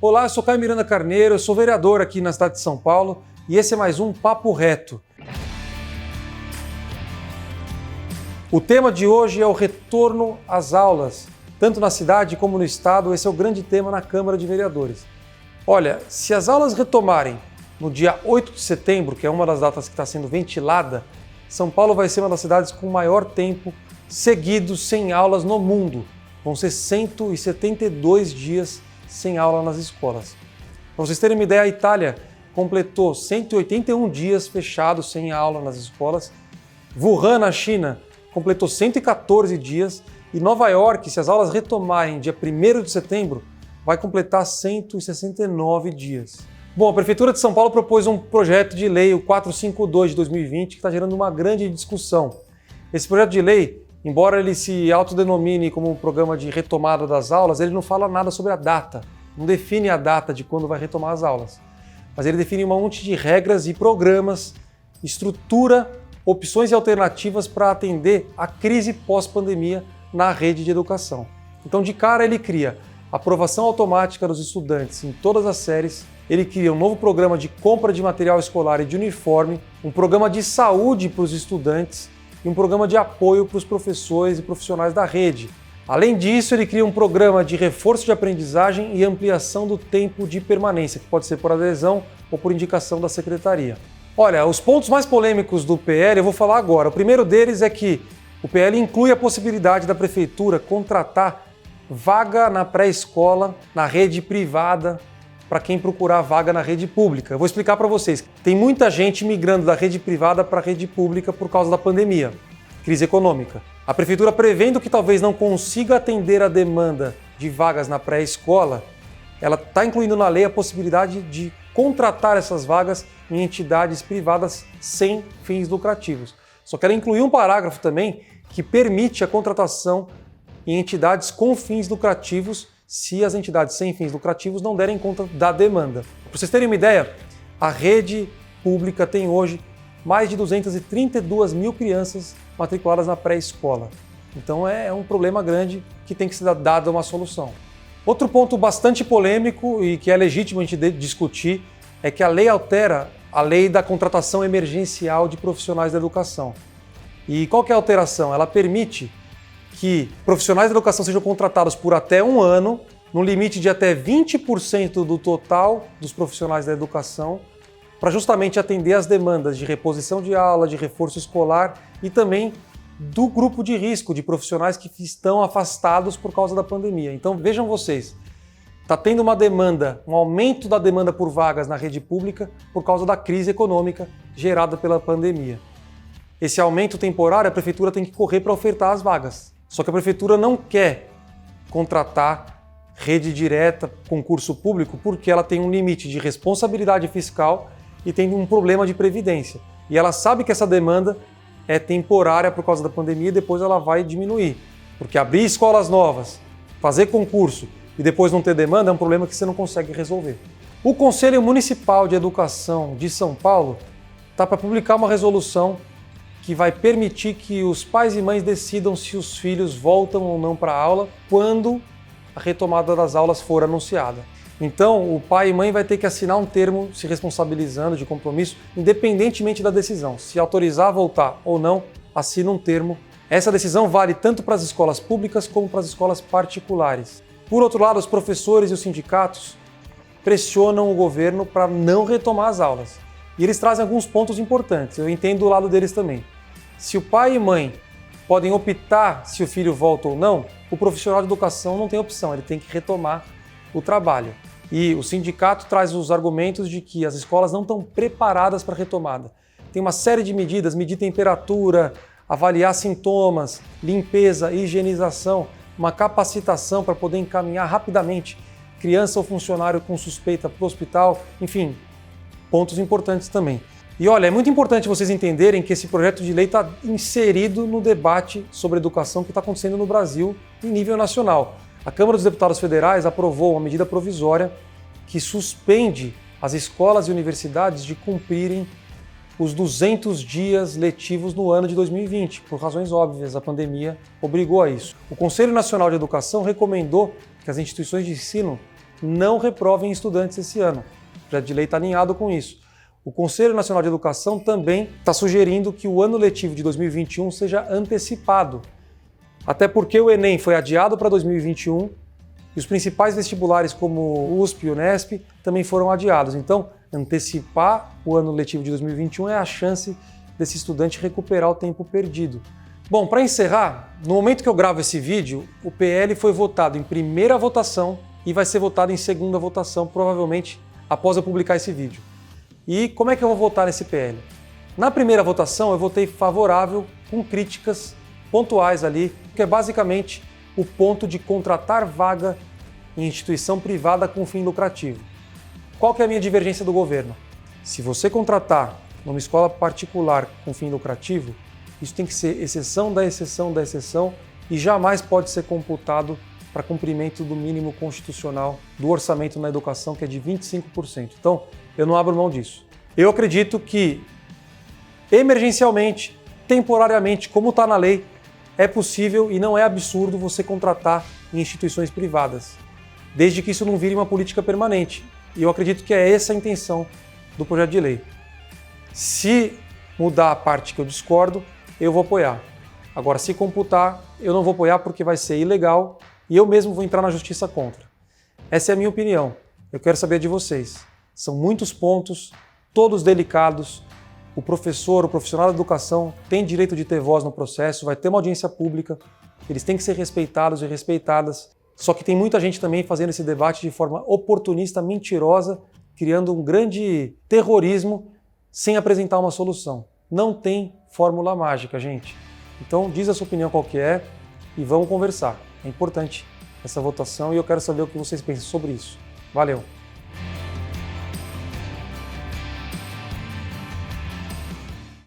Olá, eu sou Caio Miranda Carneiro, eu sou vereador aqui na cidade de São Paulo e esse é mais um Papo Reto. O tema de hoje é o retorno às aulas, tanto na cidade como no estado. Esse é o grande tema na Câmara de Vereadores. Olha, se as aulas retomarem no dia 8 de setembro, que é uma das datas que está sendo ventilada, São Paulo vai ser uma das cidades com maior tempo seguido sem aulas no mundo. Vão ser 172 dias sem aula nas escolas. Para vocês terem uma ideia, a Itália completou 181 dias fechados sem aula nas escolas. Wuhan, na China, completou 114 dias. E Nova York, se as aulas retomarem dia 1º de setembro, vai completar 169 dias. Bom, a Prefeitura de São Paulo propôs um projeto de lei, o 452 de 2020, que está gerando uma grande discussão. Esse projeto de lei, embora ele se autodenomine como um programa de retomada das aulas, ele não fala nada sobre a data, não define a data de quando vai retomar as aulas. Mas ele define um monte de regras e programas, estrutura, opções e alternativas para atender a crise pós-pandemia na rede de educação. Então, de cara, ele cria aprovação automática dos estudantes em todas as séries, ele cria um novo programa de compra de material escolar e de uniforme, um programa de saúde para os estudantes e um programa de apoio para os professores e profissionais da rede. Além disso, ele cria um programa de reforço de aprendizagem e ampliação do tempo de permanência, que pode ser por adesão ou por indicação da secretaria. Olha, os pontos mais polêmicos do PL eu vou falar agora. O primeiro deles é que o PL inclui a possibilidade da prefeitura contratar vaga na pré-escola, na rede privada, para quem procurar vaga na rede pública. Eu vou explicar para vocês. Tem muita gente migrando da rede privada para a rede pública por causa da pandemia, crise econômica. A prefeitura, prevendo que talvez não consiga atender a demanda de vagas na pré-escola, ela está incluindo na lei a possibilidade de contratar essas vagas em entidades privadas sem fins lucrativos. Só que ela incluiu um parágrafo também que permite a contratação em entidades com fins lucrativos, se as entidades sem fins lucrativos não derem conta da demanda. Para vocês terem uma ideia, a rede pública tem hoje mais de 232 mil crianças matriculadas na pré-escola. Então é um problema grande que tem que ser dada uma solução. Outro ponto bastante polêmico e que é legítimo a gente discutir é que a lei altera a lei da contratação emergencial de profissionais da educação. E qual que é a alteração? Ela permite que profissionais da educação sejam contratados por até um ano, no limite de até 20% do total dos profissionais da educação, para justamente atender às demandas de reposição de aula, de reforço escolar e também do grupo de risco de profissionais que estão afastados por causa da pandemia. Então vejam vocês, está tendo uma demanda, um aumento da demanda por vagas na rede pública por causa da crise econômica gerada pela pandemia. Esse aumento temporário, a prefeitura tem que correr para ofertar as vagas. Só que a prefeitura não quer contratar rede direta, concurso público, porque ela tem um limite de responsabilidade fiscal e tem um problema de previdência. E ela sabe que essa demanda é temporária por causa da pandemia e depois ela vai diminuir. Porque abrir escolas novas, fazer concurso e depois não ter demanda é um problema que você não consegue resolver. O Conselho Municipal de Educação de São Paulo está para publicar uma resolução que vai permitir que os pais e mães decidam se os filhos voltam ou não para a aula quando a retomada das aulas for anunciada. Então, o pai e mãe vai ter que assinar um termo se responsabilizando de compromisso, independentemente da decisão. Se autorizar a voltar ou não, assina um termo. Essa decisão vale tanto para as escolas públicas como para as escolas particulares. Por outro lado, os professores e os sindicatos pressionam o governo para não retomar as aulas. E eles trazem alguns pontos importantes, eu entendo o lado deles também. Se o pai e mãe podem optar se o filho volta ou não, o profissional de educação não tem opção, ele tem que retomar o trabalho. E o sindicato traz os argumentos de que as escolas não estão preparadas para a retomada. Tem uma série de medidas, medir temperatura, avaliar sintomas, limpeza, higienização, uma capacitação para poder encaminhar rapidamente criança ou funcionário com suspeita para o hospital, enfim, pontos importantes também. E olha, é muito importante vocês entenderem que esse projeto de lei está inserido no debate sobre educação que está acontecendo no Brasil em nível nacional. A Câmara dos Deputados Federais aprovou uma medida provisória que suspende as escolas e universidades de cumprirem os 200 dias letivos no ano de 2020, por razões óbvias, a pandemia obrigou a isso. O Conselho Nacional de Educação recomendou que as instituições de ensino não reprovem estudantes esse ano. O projeto de lei está alinhado com isso. O Conselho Nacional de Educação também está sugerindo que o ano letivo de 2021 seja antecipado. Até porque o Enem foi adiado para 2021 e os principais vestibulares como o USP e o Unesp também foram adiados. Então, antecipar o ano letivo de 2021 é a chance desse estudante recuperar o tempo perdido. Bom, para encerrar, no momento que eu gravo esse vídeo, o PL foi votado em primeira votação e vai ser votado em segunda votação, provavelmente após eu publicar esse vídeo. E como é que eu vou votar nesse PL? Na primeira votação, eu votei favorável com críticas pontuais ali, que é basicamente o ponto de contratar vaga em instituição privada com fim lucrativo. Qual que é a minha divergência do governo? Se você contratar numa escola particular com fim lucrativo, isso tem que ser exceção da exceção da exceção e jamais pode ser computado para cumprimento do mínimo constitucional do orçamento na educação, que é de 25%. Então, eu não abro mão disso. Eu acredito que, emergencialmente, temporariamente, como está na lei, é possível e não é absurdo você contratar em instituições privadas, desde que isso não vire uma política permanente. E eu acredito que é essa a intenção do projeto de lei. Se mudar a parte que eu discordo, eu vou apoiar. Agora, se computar, eu não vou apoiar porque vai ser ilegal e eu mesmo vou entrar na justiça contra. Essa é a minha opinião. Eu quero saber de vocês. São muitos pontos, todos delicados. O professor, o profissional da educação tem direito de ter voz no processo, vai ter uma audiência pública, eles têm que ser respeitados e respeitadas. Só que tem muita gente também fazendo esse debate de forma oportunista, mentirosa, criando um grande terrorismo sem apresentar uma solução. Não tem fórmula mágica, gente. Então diz a sua opinião qual que é e vamos conversar. É importante essa votação e eu quero saber o que vocês pensam sobre isso. Valeu!